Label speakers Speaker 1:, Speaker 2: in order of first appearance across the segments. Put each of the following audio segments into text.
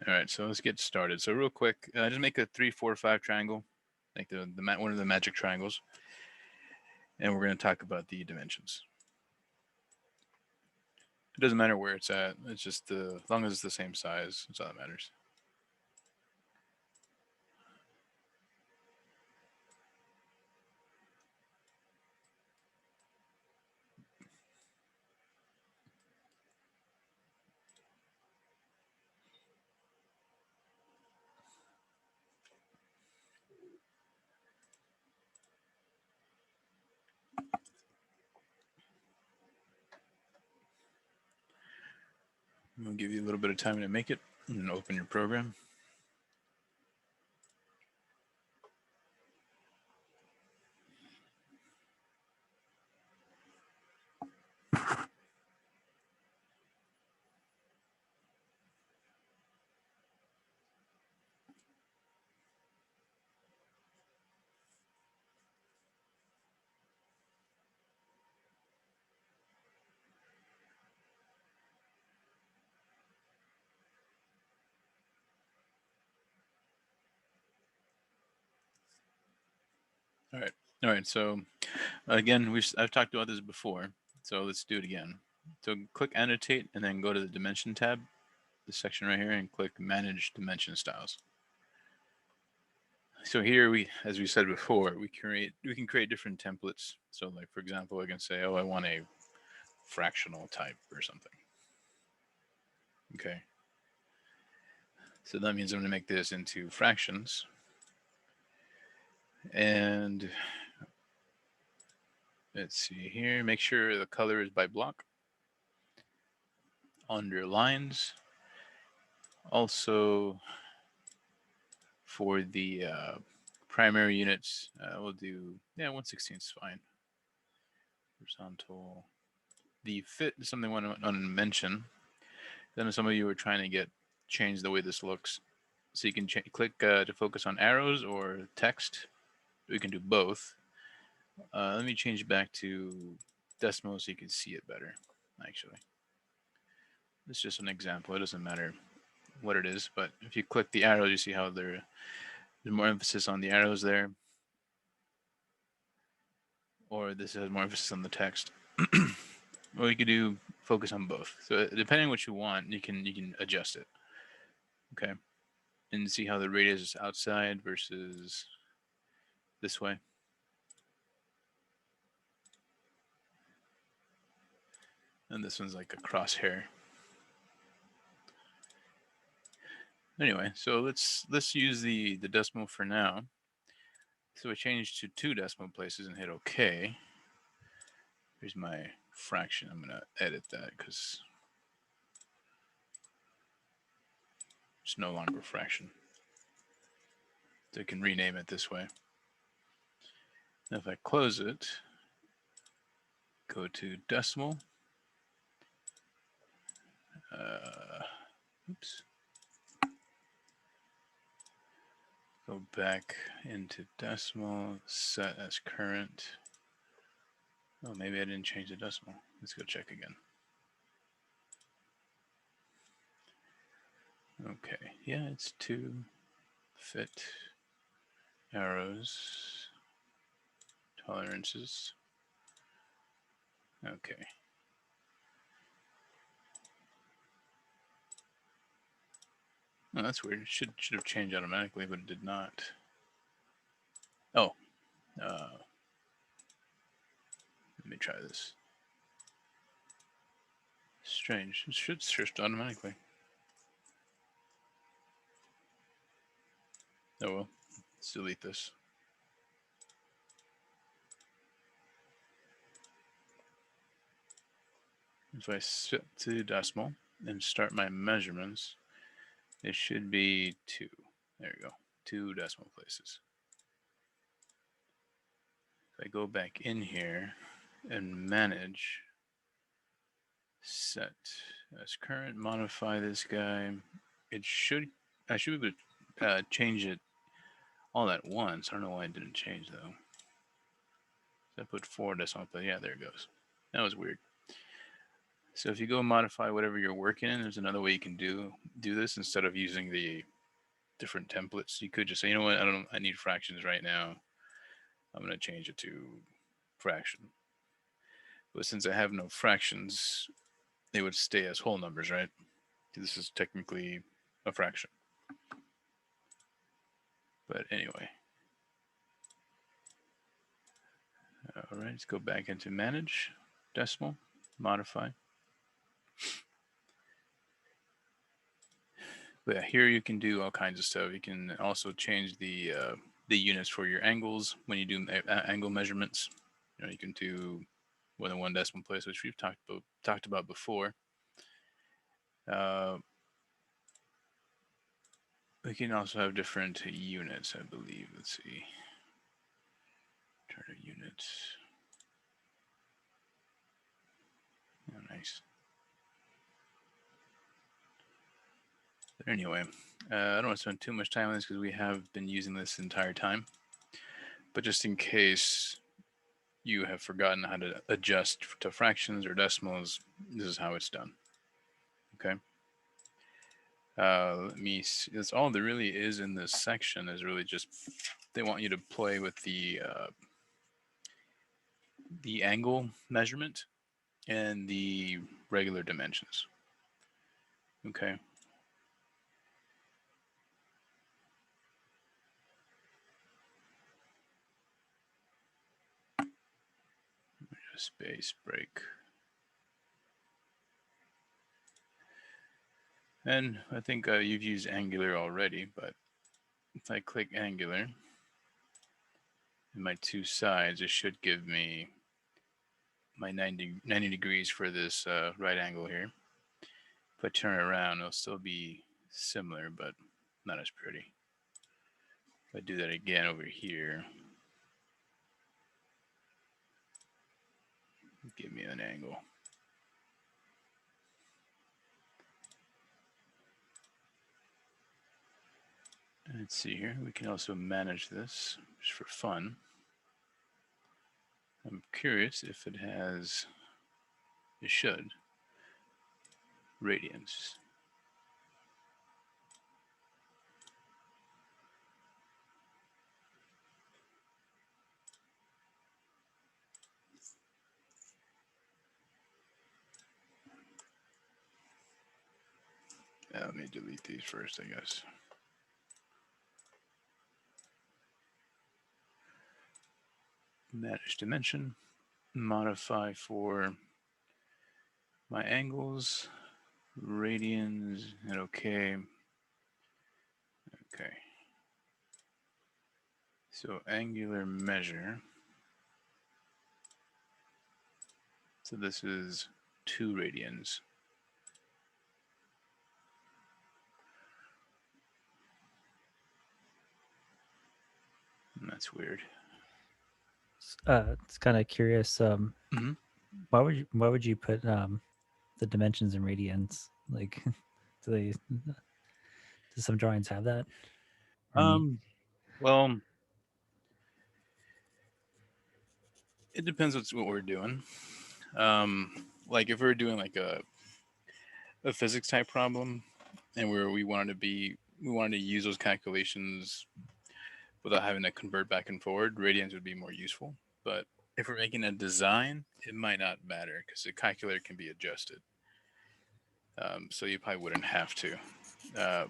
Speaker 1: All right, so let's get started. So real quick, just make a 3, 4, 5 triangle, like one of the magic triangles, and we're going to talk about the dimensions. It doesn't matter where it's at. It's just as long as it's the same size, that's all that matters. I'm going to give you a little bit of time to make it and open your program. All right. All right. So again, I've talked about this before, so let's do it again. So click annotate and then go to the dimension tab, this section right here, and click manage dimension styles. So here as we said before, we can create different templates. So like for example, I can say, oh, I want a fractional type or something. Okay. So that means I'm going to make this into fractions. And let's see here, make sure the color is by block. Underlines. Also, for the primary units, we'll do, 1/16 is fine. Horizontal. The fit is something I want to mention. Then some of you are trying to change the way this looks. So you can click to focus on arrows or text. We can do both. Let me change back to decimal so you can see it better, actually. It's just an example. It doesn't matter what it is, but if you click the arrows, you see how there's more emphasis on the arrows there, or this has more emphasis on the text. Or you could do focus on both. So depending on what you want, you can adjust it. Okay, and see how the radius is outside versus this way. And this one's like a crosshair. Anyway, so let's use the decimal for now. So I changed to 2 decimal places and hit OK. Here's my fraction. I'm gonna edit that because it's no longer a fraction. So I can rename it this way. Now if I close it, go to decimal. Oops. Go back into decimal, set as current. Oh, maybe I didn't change the decimal. Let's go check again. Okay, yeah, it's 2. Fit, arrows, tolerances. Okay. Oh, that's weird. It should have changed automatically, but it did not. Oh, let me try this. Strange. It should shift automatically. Oh well. Let's delete this. If I set to decimal and start my measurements, it should be 2. There you go. 2 decimal places. If I go back in here and manage, set as current, modify this guy, I should be able to change it all at once. I don't know why it didn't change though. So I put 4 decimal places. Yeah, there it goes. That was weird. So if you go modify whatever you're working in, there's another way you can do this instead of using the different templates. You could just say, you know what, I need fractions right now. I'm going to change it to fraction. But since I have no fractions, they would stay as whole numbers, right? This is technically a fraction. But anyway. All right, let's go back into manage, decimal, modify. But yeah, here you can do all kinds of stuff. You can also change the units for your angles when you do angle measurements. You can do more than one decimal place, which we've talked about before. We can also have different units, I believe. Let's see. Turn to units. Oh, nice. But anyway, I don't want to spend too much time on this because we have been using this the entire time. But just in case you have forgotten how to adjust to fractions or decimals, this is how it's done. Okay. Let me see. That's all there really is in this section. Is really just they want you to play with the angle measurement and the regular dimensions. Okay. Space break. And I think you've used Angular already, but if I click Angular in my two sides, it should give me my 90 degrees for this right angle here. If I turn it around, it'll still be similar, but not as pretty. If I do that again over here, give me an angle. Let's see here. We can also manage this just for fun. I'm curious if it has, it should, radians. Let me delete these first, I guess. Manage dimension, modify for my angles, radians, and okay. Okay. So angular measure. So this is 2 radians. And that's weird.
Speaker 2: It's kind of curious.
Speaker 1: Mm-hmm.
Speaker 2: Why would you put the dimensions in radians? Like, do some drawings have that?
Speaker 1: Well, it depends what we're doing. Like if we're doing like a physics type problem, and we wanted to use those calculations without having to convert back and forward, radians would be more useful. But if we're making a design, it might not matter because the calculator can be adjusted. So you probably wouldn't have to. Uh,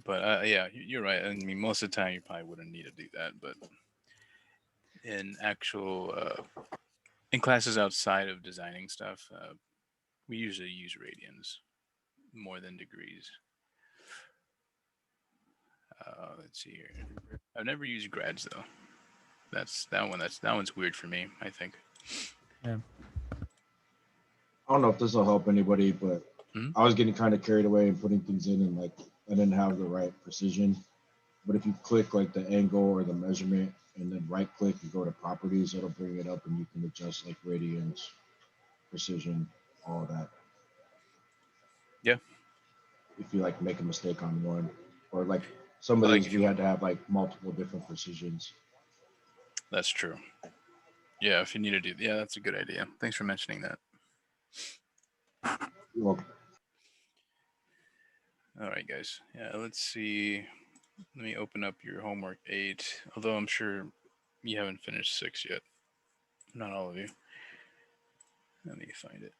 Speaker 1: but yeah, you're right. I mean, most of the time you probably wouldn't need to do that. But in actual in classes outside of designing stuff, we usually use radians more than degrees. Let's see here. I've never used grads though. That one's weird for me, I think.
Speaker 2: Yeah.
Speaker 3: I don't know if this will help anybody, but
Speaker 1: Hmm?
Speaker 3: I was getting kind of carried away and putting things in, and like I didn't have the right precision. But if you click like the angle or the measurement and then right click and go to properties, it'll bring it up and you can adjust like radians, precision, all of that.
Speaker 1: Yeah,
Speaker 3: If you like make a mistake on one, or like some of
Speaker 1: but like
Speaker 3: these
Speaker 1: if
Speaker 3: we
Speaker 1: you,
Speaker 3: had to have like multiple different precisions.
Speaker 1: that's true. Yeah, if you need to do, yeah, that's a good idea. Thanks for mentioning that.
Speaker 3: You're welcome.
Speaker 1: All right, guys. Yeah, let's see. Let me open up your homework 8, although I'm sure you haven't finished 6 yet. Not all of you. Let me find it.